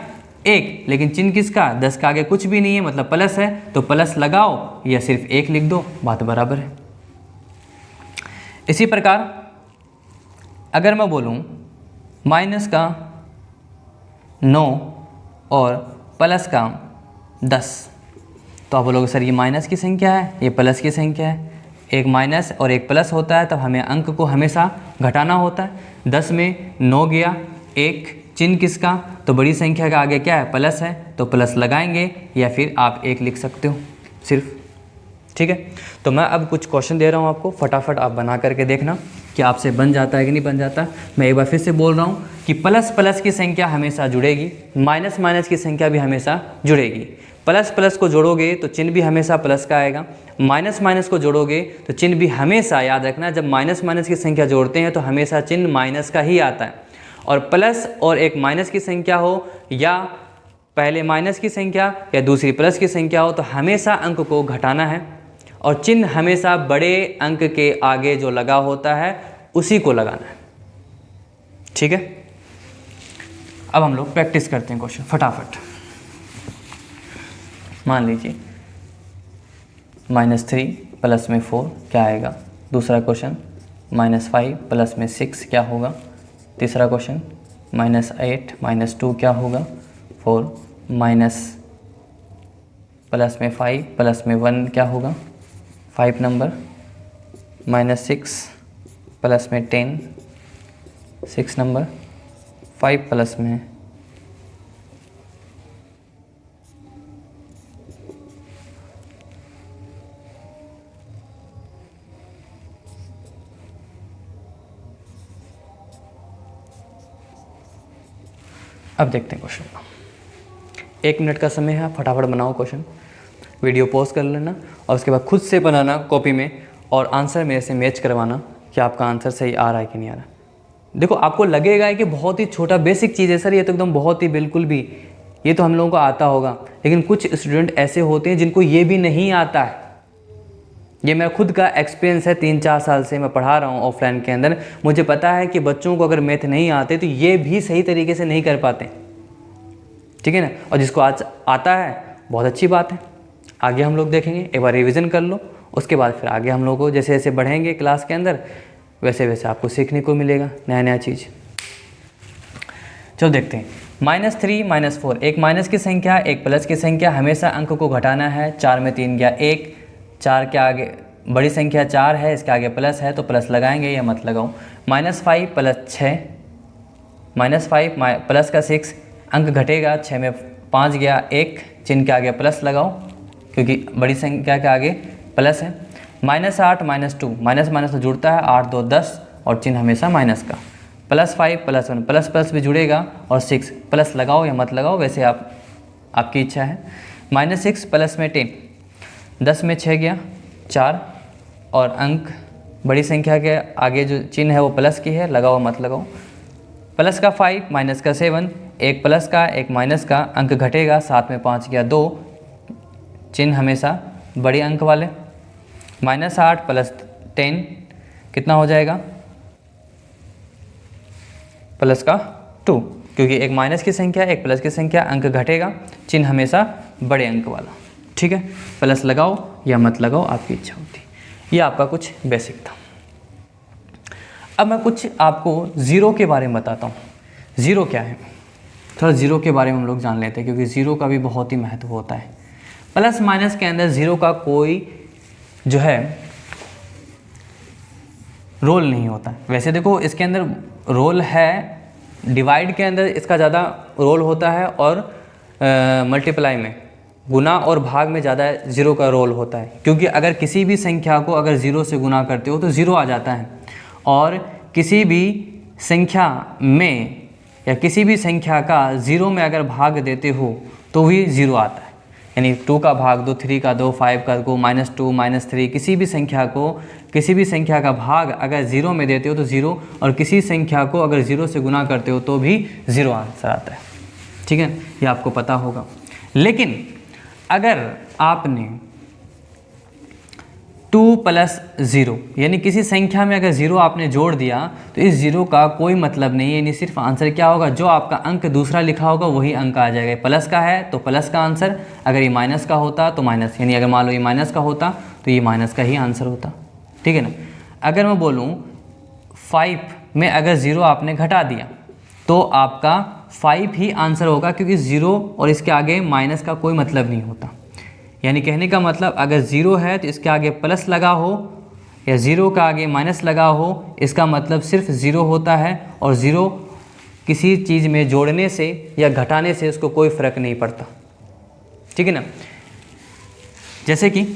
Speaker 1: 1, लेकिन चिन्ह किसका? 10 का आगे कुछ भी नहीं है, मतलब प्लस है, तो प्लस लगाओ या सिर्फ 1 लिख दो, बात बराबर है। इसी प्रकार अगर मैं बोलूँ माइनस का 9 और प्लस का 10, तो आप बोलोगे सर ये माइनस की संख्या है, ये प्लस की संख्या है, एक माइनस और एक प्लस होता है, तब हमें अंक को हमेशा घटाना होता है। 10 में 9 गया 1, चिन्ह किसका? तो बड़ी संख्या का आगे क्या है? प्लस है, तो प्लस लगाएंगे या फिर आप 1 लिख सकते हो सिर्फ। ठीक है, तो मैं अब कुछ क्वेश्चन दे रहा हूँ आपको, फटाफट आप बना करके देखना कि आपसे बन जाता है कि नहीं बन जाता। मैं एक बार फिर से बोल रहा हूँ कि प्लस प्लस की संख्या हमेशा जुड़ेगी, माइनस माइनस की संख्या भी हमेशा जुड़ेगी। प्लस प्लस को जोड़ोगे तो चिन्ह भी हमेशा प्लस का आएगा, माइनस माइनस को जोड़ोगे तो चिन्ह भी हमेशा, याद रखना, जब माइनस माइनस की संख्या जोड़ते हैं तो हमेशा चिन्ह माइनस का ही आता है। और प्लस और एक माइनस की संख्या हो, या पहले माइनस की संख्या या दूसरी प्लस की संख्या हो, तो हमेशा अंक को घटाना है और चिन्ह हमेशा बड़े अंक के आगे जो लगा होता है उसी को लगाना है। ठीक है, अब हम लोग प्रैक्टिस करते हैं क्वेश्चन फटाफट। मान लीजिए -3 प्लस में 4 क्या आएगा? दूसरा क्वेश्चन -5 प्लस में 6 क्या होगा? तीसरा क्वेश्चन -8 -2 क्या होगा? 4 माइनस प्लस में 5 प्लस में 1 क्या होगा? 5 नंबर -6 प्लस में 10 6 नंबर 5 प्लस में अब देखते हैं क्वेश्चन। 1 मिनट का समय है, फटाफट बनाओ क्वेश्चन, वीडियो पॉज कर लेना और उसके बाद खुद से बनाना कॉपी में और आंसर मेरे से मैच करवाना कि आपका आंसर सही आ रहा है कि नहीं आ रहा। देखो आपको लगेगा कि बहुत ही छोटा बेसिक चीज़ है सर, ये तो एकदम बहुत ही बिल्कुल भी, ये तो हम लोगों को आता होगा, लेकिन कुछ स्टूडेंट ऐसे होते हैं जिनको ये भी नहीं आता है। ये मेरा खुद का एक्सपीरियंस है, 3-4 साल से मैं पढ़ा रहा हूँ ऑफलाइन के अंदर। मुझे पता है कि बच्चों को अगर मैथ नहीं आते तो ये भी सही तरीके से नहीं कर पाते, ठीक है ना। और जिसको आज आता है बहुत अच्छी बात है, आगे हम लोग देखेंगे, एक बार रिवीजन कर लो, उसके बाद फिर आगे हम लोग को जैसे जैसे बढ़ेंगे क्लास के अंदर वैसे वैसे आपको सीखने को मिलेगा नया नया चीज़। चलो देखते हैं। -3 -4, एक माइनस की संख्या एक प्लस की संख्या, हमेशा अंक को घटाना है। 4 में 3 गया 1, 4 के आगे बड़ी संख्या 4 है, इसके आगे प्लस है तो प्लस लगाएंगे या मत लगाओ। -5 प्लस 6, -5 प्लस का 6, अंक घटेगा, 6 में 5 गया 1, चिन्ह के आगे प्लस लगाओ क्योंकि बड़ी संख्या के आगे प्लस है। -8 -2, माइनस माइनस तो जुड़ता है, 8 2 10 और चिन्ह हमेशा माइनस का। +5 +1, प्लस प्लस भी जुड़ेगा और 6, प्लस लगाओ या मत लगाओ, वैसे आप आपकी इच्छा है। -6 प्लस में 10, 10 में 6 गया 4, और अंक बड़ी संख्या के आगे जो चिन्ह है वो प्लस की है, लगाओ मत लगाओ। प्लस का 5 माइनस का 7, एक प्लस का एक माइनस का, अंक घटेगा, 7 में 5 गया 2, चिन्ह हमेशा बड़े अंक वाले। -8 प्लस 10 कितना हो जाएगा, प्लस का 2, क्योंकि एक माइनस की संख्या एक प्लस की संख्या, अंक घटेगा, चिन्ह हमेशा बड़े अंक वाला। ठीक है, प्लस लगाओ या मत लगाओ, आपकी इच्छा होती है। ये आपका कुछ बेसिक था। अब मैं कुछ आपको ज़ीरो के बारे में बताता हूँ। ज़ीरो क्या है, थोड़ा ज़ीरो के बारे में हम लोग जान लेते हैं, क्योंकि ज़ीरो का भी बहुत ही महत्व होता है। प्लस माइनस के अंदर ज़ीरो का कोई जो है रोल नहीं होता है। वैसे देखो इसके अंदर रोल है, डिवाइड के अंदर इसका ज़्यादा रोल होता है, और मल्टीप्लाई में, गुना और भाग में ज़्यादा ज़ीरो का रोल होता है। क्योंकि अगर किसी भी संख्या को अगर ज़ीरो से गुना करते हो तो ज़ीरो आ जाता है, और किसी भी संख्या में या किसी भी संख्या का ज़ीरो में अगर भाग देते हो तो भी ज़ीरो आता है। यानी 2 का भाग दो, 3 का दो, 5 का दो, -2 -3, किसी भी संख्या को, किसी भी संख्या का भाग अगर ज़ीरो में देते हो तो ज़ीरो, और किसी संख्या को अगर ज़ीरो से गुना करते हो तो भी ज़ीरो आंसर आता है। ठीक है, ये आपको पता होगा। लेकिन अगर आपने 2 + 0 यानी किसी संख्या में अगर ज़ीरो आपने जोड़ दिया तो इस ज़ीरो का कोई मतलब नहीं है, यानी सिर्फ आंसर क्या होगा, जो आपका अंक दूसरा लिखा होगा वही अंक आ जाएगा। प्लस का है तो प्लस का आंसर, अगर ये माइनस का होता तो माइनस, यानी अगर मान लो ये माइनस का होता तो ये माइनस का ही आंसर होता। ठीक है ना। अगर मैं बोलूँ 5 में अगर ज़ीरो आपने घटा दिया तो आपका 5 ही आंसर होगा, क्योंकि ज़ीरो और इसके आगे माइनस का कोई मतलब नहीं होता। यानी कहने का मतलब अगर ज़ीरो है तो इसके आगे प्लस लगा हो, या ज़ीरो का आगे माइनस लगा हो, इसका मतलब सिर्फ ज़ीरो होता है, और ज़ीरो किसी चीज़ में जोड़ने से या घटाने से उसको कोई फ़र्क नहीं पड़ता। ठीक है ना। जैसे कि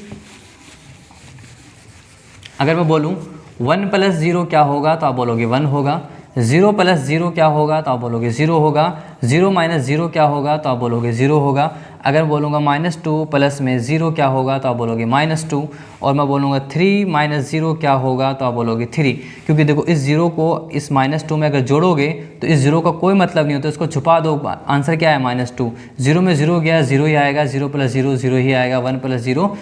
Speaker 1: अगर मैं बोलूँ 1 + 0 क्या होगा तो आप बोलोगे 1 होगा, 0 + 0 क्या होगा तो आप बोलोगे 0 होगा, 0 - 0 क्या होगा तो आप बोलोगे 0 होगा। अगर बोलूँगा -2 प्लस में 0 क्या होगा तो आप बोलोगे -2, और मैं बोलूँगा 3 - 0 क्या होगा तो आप बोलोगे 3। क्योंकि देखो इस 0 को इस -2 में अगर जोड़ोगे तो इस 0 का कोई मतलब नहीं होता, इसको छुपा दो, आंसर क्या है -2। 0 में 0 गया 0 ही आएगा, 0 + 0 0 ही आएगा, 1 + 0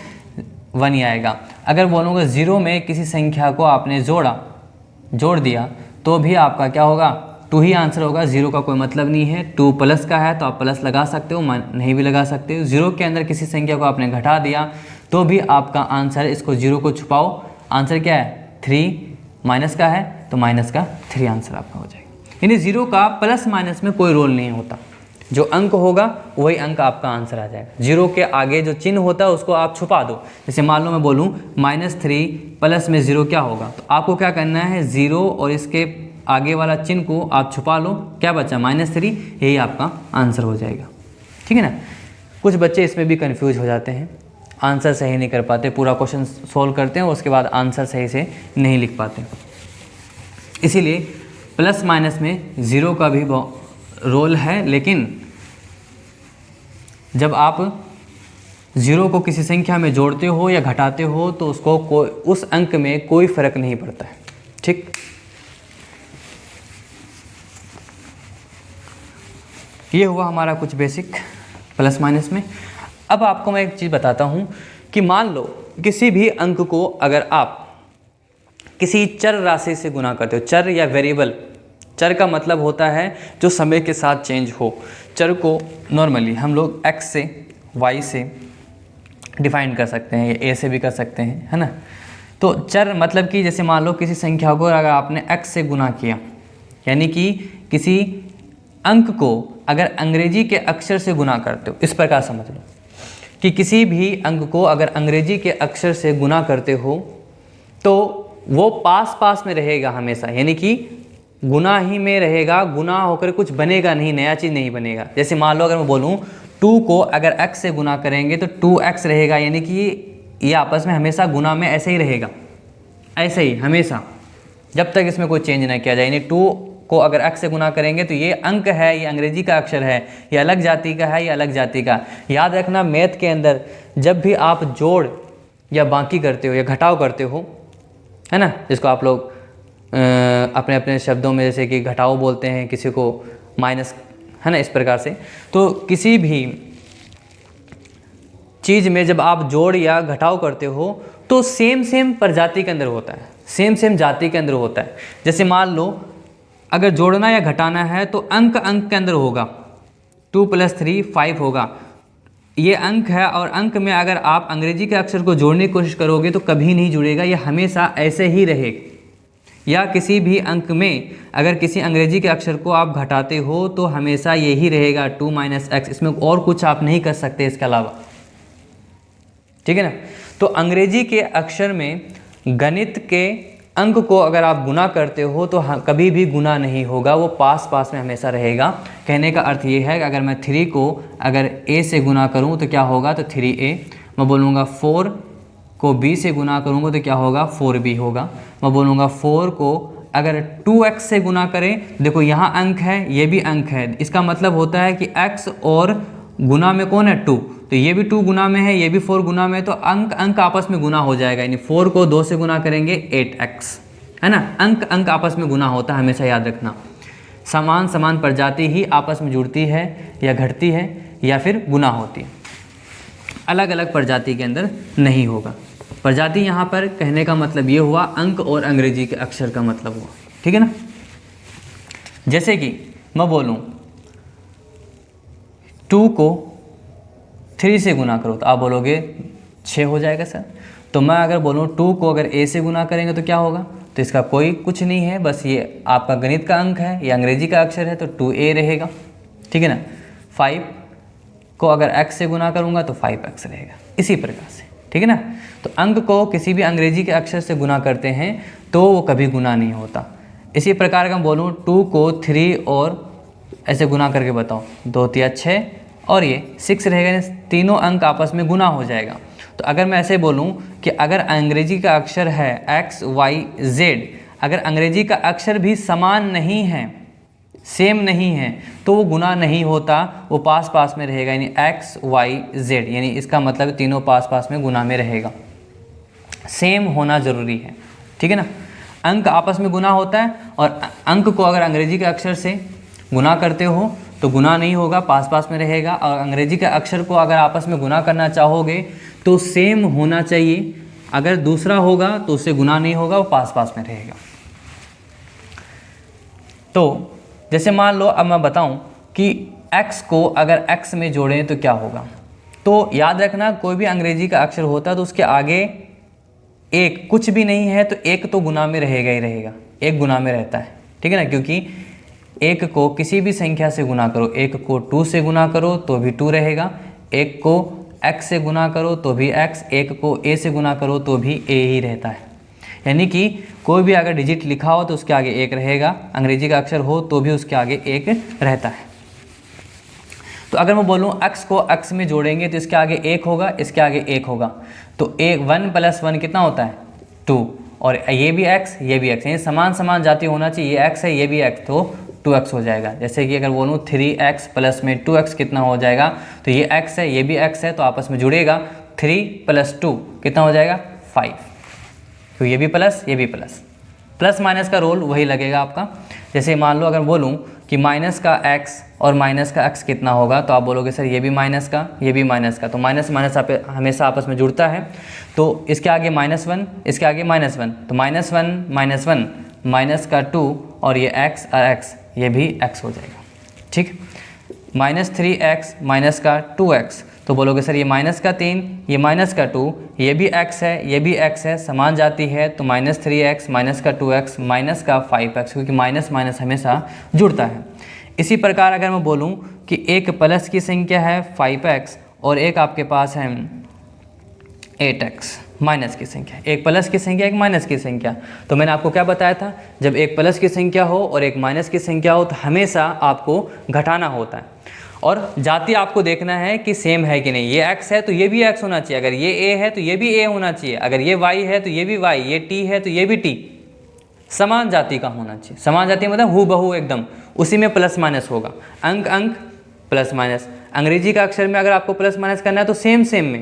Speaker 1: 1 ही आएगा। अगर बोलूँगा 0 में किसी संख्या को आपने जोड़ दिया तो भी आपका क्या होगा, 2 ही आंसर होगा। 0 का कोई मतलब नहीं है। 2 प्लस का है तो आप प्लस लगा सकते हो, नहीं भी लगा सकते हो। 0 के अंदर किसी संख्या को आपने घटा दिया तो भी आपका आंसर, इसको 0 को छुपाओ, आंसर क्या है 3, माइनस का है तो माइनस का 3 आंसर आपका हो जाएगा। यानी 0 का प्लस माइनस में कोई रोल नहीं होता, जो अंक होगा वही अंक आपका आंसर आ जाएगा। 0 के आगे जो चिन्ह होता है उसको आप छुपा दो। जैसे मान लो मैं बोलूँ -3 प्लस में 0 क्या होगा, तो आपको क्या करना है, 0 और इसके आगे वाला चिन्ह को आप छुपा लो, क्या बचा -3, यही आपका आंसर हो जाएगा। ठीक है ना। कुछ बच्चे इसमें भी कंफ्यूज हो जाते हैं, आंसर सही नहीं कर पाते, पूरा क्वेश्चन सोल्व करते हैं उसके बाद आंसर सही से नहीं लिख पाते। इसीलिए प्लस माइनस में 0 का भी रोल है, लेकिन जब आप 0 को किसी संख्या में जोड़ते हो या घटाते हो तो उसको उस अंक में कोई फ़र्क नहीं पड़ता है। ठीक, ये हुआ हमारा कुछ बेसिक प्लस माइनस में। अब आपको मैं एक चीज़ बताता हूँ कि मान लो किसी भी अंक को अगर आप किसी चर राशि से गुना करते हो, चर या वेरिएबल, चर का मतलब होता है जो समय के साथ चेंज हो। चर को नॉर्मली हम लोग x से y से डिफाइन कर सकते हैं, या a से भी कर सकते हैं, है ना। तो चर मतलब कि जैसे मान लो किसी संख्या को अगर आपने x से गुना किया, यानी कि किसी अंक को अगर अंग्रेजी के अक्षर से गुना करते हो, इस प्रकार समझ लो कि किसी भी अंक को अगर अंग्रेजी के अक्षर से गुना करते हो तो वो पास पास में रहेगा हमेशा, यानी कि गुना ही में रहेगा, गुना होकर कुछ बनेगा नहीं, नया चीज़ नहीं बनेगा। जैसे मान लो अगर मैं बोलूँ 2 को अगर x से गुना करेंगे तो 2x रहेगा, यानी कि ये आपस में हमेशा गुना में ऐसे ही रहेगा, ऐसे ही हमेशा, जब तक इसमें कोई चेंज ना किया जाए। यानी 2 को अगर x से गुना करेंगे तो ये अंक है, ये अंग्रेजी का अक्षर है, ये अलग जाति का है, ये अलग जाति का। याद रखना मैथ के अंदर जब भी आप जोड़ या बाकी करते हो या घटाव करते हो, है ना, जिसको आप लोग अपने अपने शब्दों में जैसे कि घटाव बोलते हैं, किसी को माइनस, है ना, इस प्रकार से। तो किसी भी चीज़ में जब आप जोड़ या घटाव करते हो तो सेम प्रजाति के अंदर होता है, सेम जाति के अंदर होता है। जैसे मान लो अगर जोड़ना या घटाना है तो अंक के अंदर होगा, 2 + 3 5 होगा, ये अंक है। और अंक में अगर आप अंग्रेजी के अक्षर को जोड़ने की कोशिश करोगे तो कभी नहीं जुड़ेगा, ये हमेशा ऐसे ही रहेगा। या किसी भी अंक में अगर किसी अंग्रेजी के अक्षर को आप घटाते हो तो हमेशा यही रहेगा 2 - x, इसमें और कुछ आप नहीं कर सकते इसके अलावा, ठीक है ना। तो अंग्रेजी के अक्षर में गणित के अंक को अगर आप गुना करते हो तो कभी भी गुना नहीं होगा, वो पास में हमेशा रहेगा। कहने का अर्थ ये है कि अगर मैं 3 को अगर a से गुना करूं तो क्या होगा, तो 3a। मैं बोलूँगा 4 को b से गुना करूँगा तो क्या होगा, 4b होगा। मैं बोलूँगा 4 को अगर 2x से गुना करें, देखो यहाँ अंक है, ये भी अंक है, इसका मतलब होता है कि x और गुना में कौन है, 2, तो ये भी 2 गुना में है, ये भी 4 गुना में, तो अंक आपस में गुना हो जाएगा। यानी 4 को 2 से गुना करेंगे 8x, है ना। अंक आपस में गुना होता है, हमेशा याद रखना। समान प्रजाति ही आपस में जुड़ती है या घटती है या फिर गुना होती है, अलग अलग प्रजाति के अंदर नहीं होगा। प्रजाति यहाँ पर कहने का मतलब ये हुआ अंक और अंग्रेजी के अक्षर का मतलब हुआ, ठीक है ना। जैसे कि मैं बोलूँ 2 को 3 से गुना करो तो आप बोलोगे 6 हो जाएगा सर। तो मैं अगर बोलूँ 2 को अगर a से गुना करेंगे तो क्या होगा, तो इसका कोई कुछ नहीं है, बस ये आपका गणित का अंक है, ये अंग्रेजी का अक्षर है तो 2a रहेगा, ठीक है ना। 5 को अगर x से गुना करूँगा तो 5x रहेगा, इसी प्रकार से, ठीक है ना। तो अंक को किसी भी अंग्रेजी के अक्षर से गुना करते हैं तो वो कभी गुना नहीं होता। इसी प्रकार का बोलूँ 2 को 3 और ऐसे गुना करके बताओ, 2 × 6 और ये 6 रहेगा, तीनों अंक आपस में गुना हो जाएगा। तो अगर मैं ऐसे बोलूं कि अगर अंग्रेजी का अक्षर है x, y, z, अगर अंग्रेजी का अक्षर भी समान नहीं है, सेम नहीं है, तो वो गुना नहीं होता, वो पास में रहेगा। यानी x, y, z, यानी इसका मतलब तीनों पास में गुना में रहेगा। सेम होना ज़रूरी है, ठीक है ना। अंक आपस में गुना होता है और अंक को अगर अंग्रेजी के अक्षर से गुना करते हो तो गुना नहीं होगा, पास में रहेगा। और अंग्रेजी के अक्षर को अगर आपस में गुना करना चाहोगे तो सेम होना चाहिए, अगर दूसरा होगा तो उससे गुना नहीं होगा, वो पास में रहेगा। तो जैसे मान लो अब मैं बताऊं कि x को अगर x में जोड़ें तो क्या होगा, तो याद रखना कोई भी अंग्रेजी का अक्षर होता है तो उसके आगे एक कुछ भी नहीं है तो एक तो गुना में रहेगा ही रहेगा, एक गुना में रहता है, ठीक है ना। क्योंकि एक को किसी भी संख्या से गुना करो, एक को 2 से गुना करो तो भी 2 रहेगा, एक को x से गुना करो तो भी x, एक को a से गुना करो तो भी a ही रहता है। यानी कि कोई भी अगर डिजिट लिखा हो तो उसके आगे 1 रहेगा, अंग्रेजी का अक्षर हो तो भी उसके आगे 1 रहता है। तो अगर मैं बोलूँ x को x में जोड़ेंगे तो इसके आगे 1 होगा, इसके आगे 1 होगा, तो 1 + 1 कितना होता है, 2, और ये भी x, ये भी x, ये समान जाति होना चाहिए, ये x है, ये भी x, तो 2x हो जाएगा। जैसे कि अगर बोलूँ 3x प्लस में 2x कितना हो जाएगा, तो ये x है, ये भी x है, तो आपस में जुड़ेगा, 3 + 2 कितना हो जाएगा, 5। तो ये भी प्लस, ये भी प्लस माइनस का रोल वही लगेगा आपका। जैसे मान लो अगर बोलूँ कि माइनस का x और माइनस का x कितना होगा, तो आप बोलोगे सर ये भी माइनस का, ये भी माइनस का, तो माइनस हमेशा आपस में जुड़ता है। तो इसके आगे -1, इसके आगे -1, तो -1 -1 माइनस का 2 और ये x और x, ये भी x हो जाएगा, ठीक। -3x माइनस का 2x, तो बोलोगे सर ये माइनस का 3, ये माइनस का 2, ये भी x है, ये भी x है, समान जाति है, तो -3x माइनस का 2x माइनस का 5x, क्योंकि माइनस हमेशा जुड़ता है। इसी प्रकार अगर मैं बोलूँ कि एक प्लस की संख्या है 5x और एक आपके पास है 8x, माइनस की संख्या, एक प्लस की संख्या, एक माइनस की संख्या, तो मैंने आपको क्या बताया था, जब एक प्लस की संख्या हो और एक माइनस की संख्या हो तो हमेशा आपको घटाना होता है। और जाति आपको देखना है कि सेम है कि नहीं, ये x है तो ये भी x होना चाहिए, अगर ये a है तो ये भी a होना चाहिए, अगर ये y है तो ये भी y, ये t है तो ये भी t, समान जाति का होना चाहिए। समान जाति मतलब हूबहू एकदम, उसी में प्लस माइनस होगा। अंक अंक प्लस माइनस। अंग्रेजी का अक्षर में अगर आपको प्लस माइनस करना है तो सेम सेम में,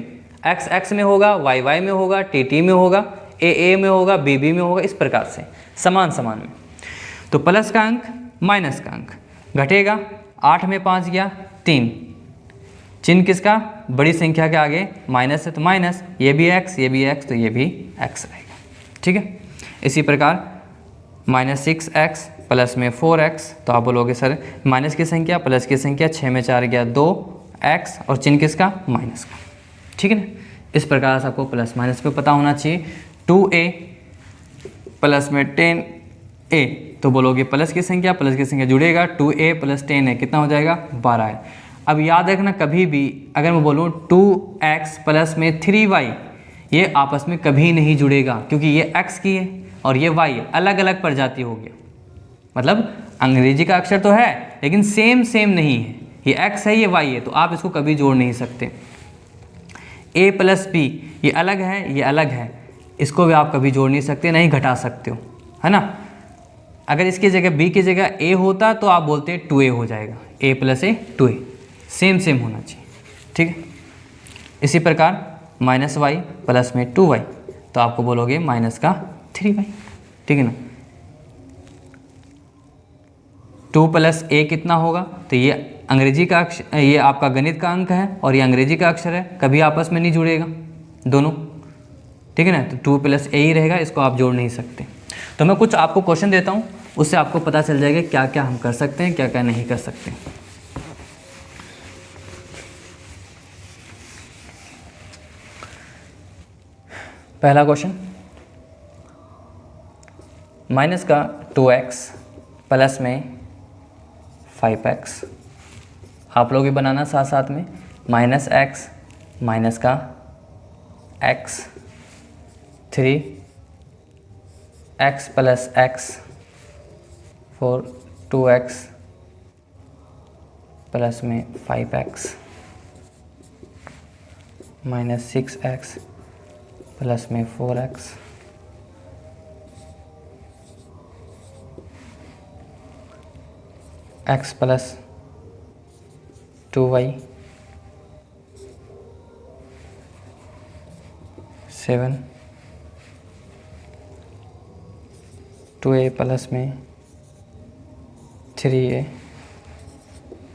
Speaker 1: एक्स एक्स में होगा, वाई वाई में होगा, टी टी में होगा, ए ए में होगा, बी बी में होगा, इस प्रकार से समान समान में। तो प्लस का अंक माइनस का अंक घटेगा, 8 में 5 गया 3, चिन्ह किसका, बड़ी संख्या के आगे माइनस है तो माइनस, ये भी एक्स तो ये भी एक्स रहेगा। ठीक है, इसी प्रकार -6x प्लस में 4x, तो आप बोलोगे सर माइनस की संख्या प्लस की संख्या, 6 में 4 गया 2x और चिन्ह किसका, माइनस का। ठीक है ना, इस प्रकार से आपको प्लस माइनस पे पता होना चाहिए। 2a प्लस में 10a, तो बोलोगे प्लस की संख्या जुड़ेगा, 2a प्लस 10a कितना हो जाएगा, 12 है। अब याद रखना कभी भी अगर मैं बोलूँ 2x प्लस में 3y, ये आपस में कभी नहीं जुड़ेगा, क्योंकि ये x की है और ये y अलग अलग प्रजाति हो गया। मतलब अंग्रेजी का अक्षर तो है लेकिन सेम सेम नहीं है, ये x है ये y है, तो आप इसको कभी जोड़ नहीं सकते। a प्लस b ये अलग है, ये अलग है, इसको भी आप कभी जोड़ नहीं सकते, नहीं घटा सकते हो, है ना। अगर इसकी जगह b की जगह a होता तो आप बोलते 2a हो जाएगा, a plus a 2a, same same होना चाहिए। ठीक है, इसी प्रकार -y प्लस में 2y, तो आपको बोलोगे माइनस का 3y। ठीक है ना, 2 प्लस a कितना होगा, तो ये अंग्रेजी का अक्षर, ये आपका गणित का अंक है और ये अंग्रेजी का अक्षर है, कभी आपस में नहीं जुड़ेगा दोनों। ठीक है ना, तो 2 प्लस a ही रहेगा, इसको आप जोड़ नहीं सकते। तो मैं कुछ आपको क्वेश्चन देता हूँ, उससे आपको पता चल जाएगा क्या क्या हम कर सकते हैं, क्या क्या नहीं कर सकते। पहला क्वेश्चन, माइनस का 2x प्लस में 5x, आप लोग भी बनाना साथ साथ में, -x माइनस का x, 3x plus x 4, 2x plus में 5x, -6x प्लस में 4x, x plus 2y, 7, 2a plus में 3a,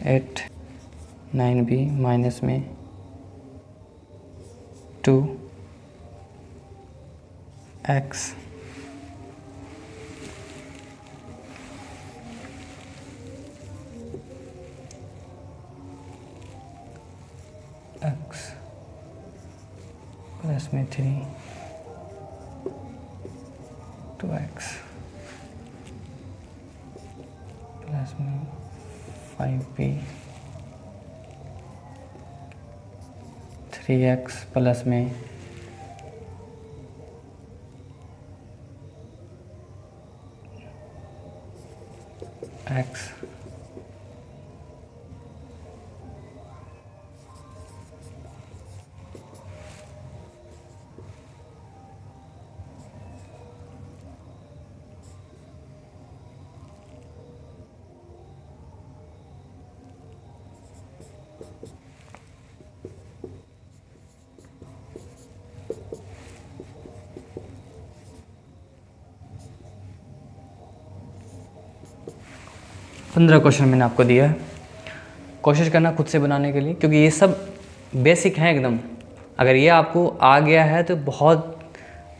Speaker 1: 8, 9b माइनस में 2x, x प्लस में 3, 2x प्लस में 5b, 3x प्लस में x, पंद्रह क्वेश्चन मैंने आपको दिया है, कोशिश करना खुद से बनाने के लिए, क्योंकि ये सब बेसिक हैं एकदम। अगर ये आपको आ गया है तो बहुत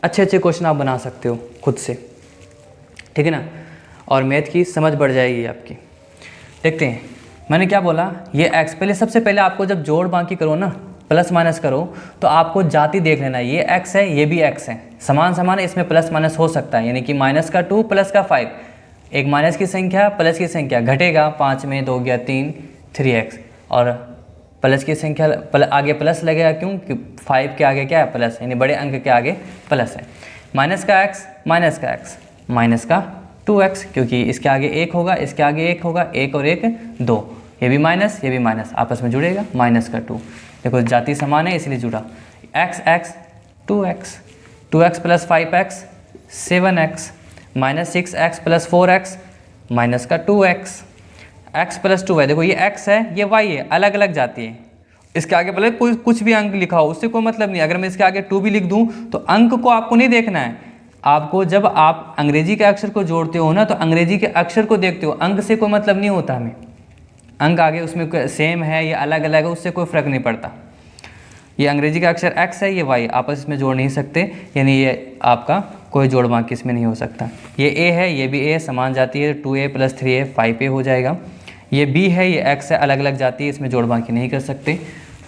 Speaker 1: अच्छे अच्छे क्वेश्चन आप बना सकते हो खुद से। ठीक है ना, और मैथ की समझ बढ़ जाएगी आपकी। देखते हैं मैंने क्या बोला, ये x, पहले सबसे पहले आपको जब जोड़ बाकी करो ना, प्लस माइनस करो, तो आपको जाति देख लेना, ये x है ये भी x है, समान समान है, इसमें प्लस माइनस हो सकता है, यानी कि -2 प्लस का 5, एक माइनस की संख्या प्लस की संख्या घटेगा, 5 में 2 गया 3, 3x, और प्लस की संख्या आगे प्लस लगेगा, क्यों कि 5 के आगे क्या है, प्लस, यानी बड़े अंक के आगे प्लस है। माइनस का x माइनस का 2x, क्योंकि इसके आगे 1 होगा, इसके आगे 1 होगा, 1 और 1 2, ये भी माइनस ये भी माइनस, आपस में जुड़ेगा, -2। देखो जाति समान है इसलिए जुड़ा। x 2x plus 5x 7x -6x + 4x minus का 2x, x + 2 है, देखो ये x है ये y है, अलग अलग जाती है। इसके आगे भले कोई कुछ भी अंक लिखा हो उससे कोई मतलब नहीं। अगर मैं इसके आगे 2 भी लिख दूं तो अंक को आपको नहीं देखना है। आपको जब आप अंग्रेजी के अक्षर को जोड़ते हो ना तो अंग्रेजी के अक्षर को देखते हो, अंक से कोई मतलब नहीं होता हमें। अंक आगे उसमें सेम है या अलग अलग है उससे कोई फ़र्क नहीं पड़ता। ये अंग्रेजी का अक्षर x है, ये y, आपस में जोड़ नहीं सकते, यानी ये आपका कोई जोड़ बाकी इसमें नहीं हो सकता। ये a है, ये भी a है, समान जाती है, 2a + 3a 5a हो जाएगा। ये b है, ये x है, अलग अलग जाती है, इसमें जोड़ बाकी नहीं कर सकते।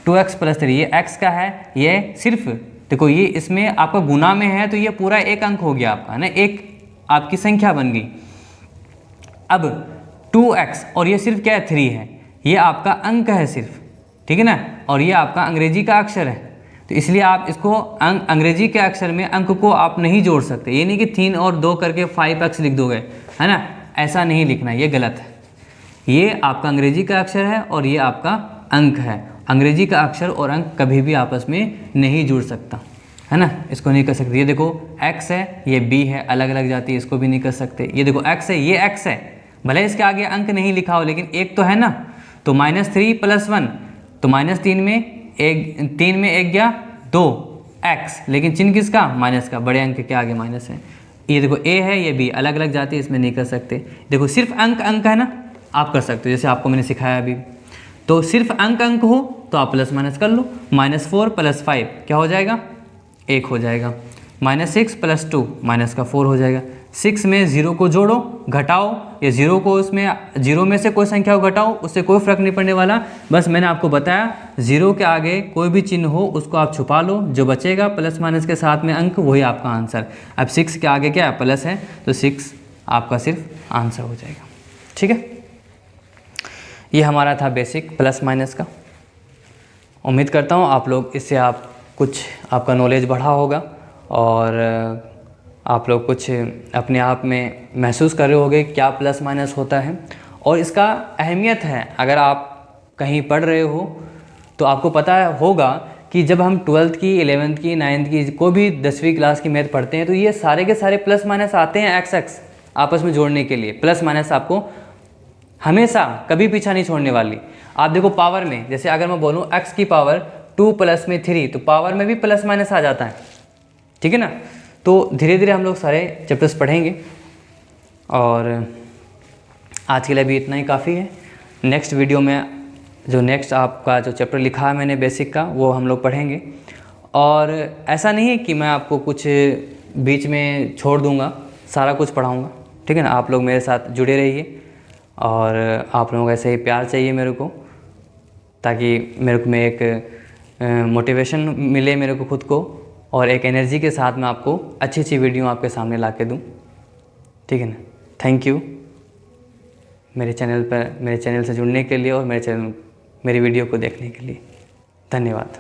Speaker 1: 2x + 3, ये x का है, ये सिर्फ देखो ये इसमें आपका गुना में है तो ये पूरा एक अंक हो गया आपका, है ना, एक आपकी संख्या बन गई। अब 2x और ये सिर्फ क्या है 3 है, ये आपका अंक है सिर्फ, ठीक है ना, और ये आपका अंग्रेजी का अक्षर है, तो इसलिए आप इसको अंग्रेजी के अक्षर में अंक को आप नहीं जोड़ सकते। ये नहीं कि 3 और 2 करके 5x लिख दोगे, है ना, ऐसा नहीं लिखना, ये गलत है। ये आपका अंग्रेजी का अक्षर है और ये आपका अंक है। अंग्रेजी का अक्षर और अंक कभी भी आपस में नहीं जुड़ सकता, है ना, इसको नहीं कर सकते। ये देखो x है, ये b है, अलग अलग जाती है, इसको भी नहीं कर सकते। ये देखो x है, ये x है, भले इसके आगे अंक नहीं लिखा हो लेकिन एक तो है ना, तो -3 + 1, तो -3 में 1 गया 2x, लेकिन चिन्ह किसका, माइनस का, बड़े अंक के आगे माइनस है। ये देखो a है, ये b, अलग अलग जाती है, इसमें नहीं कर सकते। देखो सिर्फ अंक है ना, आप कर सकते हो, जैसे आपको मैंने सिखाया अभी। तो सिर्फ अंक हो तो आप प्लस माइनस कर लो, -4 + 5 क्या हो जाएगा, 1 हो जाएगा। -6 + 2 माइनस का 4 हो जाएगा। 6 में 0 को जोड़ो, घटाओ, या 0 को उसमें 0 में से कोई संख्या को घटाओ, उससे कोई फर्क नहीं पड़ने वाला। बस मैंने आपको बताया 0 के आगे कोई भी चिन्ह हो उसको आप छुपा लो, जो बचेगा प्लस माइनस के साथ में अंक वही आपका आंसर। अब 6 के आगे क्या है, प्लस है, तो 6 आपका सिर्फ आंसर हो जाएगा, ठीक है। ये हमारा था बेसिक प्लस माइनस का। उम्मीद करता हूँ आप लोग इससे आप कुछ आपका नॉलेज बढ़ा होगा और आप लोग कुछ अपने आप में महसूस कर रहे होंगे क्या प्लस माइनस होता है और इसका अहमियत है। अगर आप कहीं पढ़ रहे हो तो आपको पता होगा कि जब हम 12th की, 11th की, 9th की, कोई भी 10वीं क्लास की मैथ पढ़ते हैं तो ये सारे के सारे प्लस माइनस आते हैं x आपस में जोड़ने के लिए। प्लस माइनस आपको हमेशा कभी पीछा नहीं छोड़ने वाली। आप देखो पावर में, जैसे अगर मैं बोलूँ x की पावर 2 + में 3, तो पावर में भी प्लस माइनस आ जाता है, ठीक है ना। तो धीरे धीरे हम लोग सारे चैप्टर्स पढ़ेंगे और आज के लिए भी इतना ही काफ़ी है। नेक्स्ट वीडियो में जो नेक्स्ट आपका जो चैप्टर लिखा है मैंने बेसिक का, वो हम लोग पढ़ेंगे। और ऐसा नहीं है कि मैं आपको कुछ बीच में छोड़ दूँगा, सारा कुछ पढ़ाऊँगा, ठीक है ना। आप लोग मेरे साथ जुड़े रहिए और आप लोगों का ऐसे ही प्यार चाहिए मेरे को, ताकि मेरे को में एक मोटिवेशन मिले मेरे को खुद को, और एक एनर्जी के साथ मैं आपको अच्छी अच्छी वीडियो आपके सामने ला के दूँ, ठीक है ना। थैंक यू मेरे चैनल से जुड़ने के लिए और मेरी वीडियो को देखने के लिए। धन्यवाद।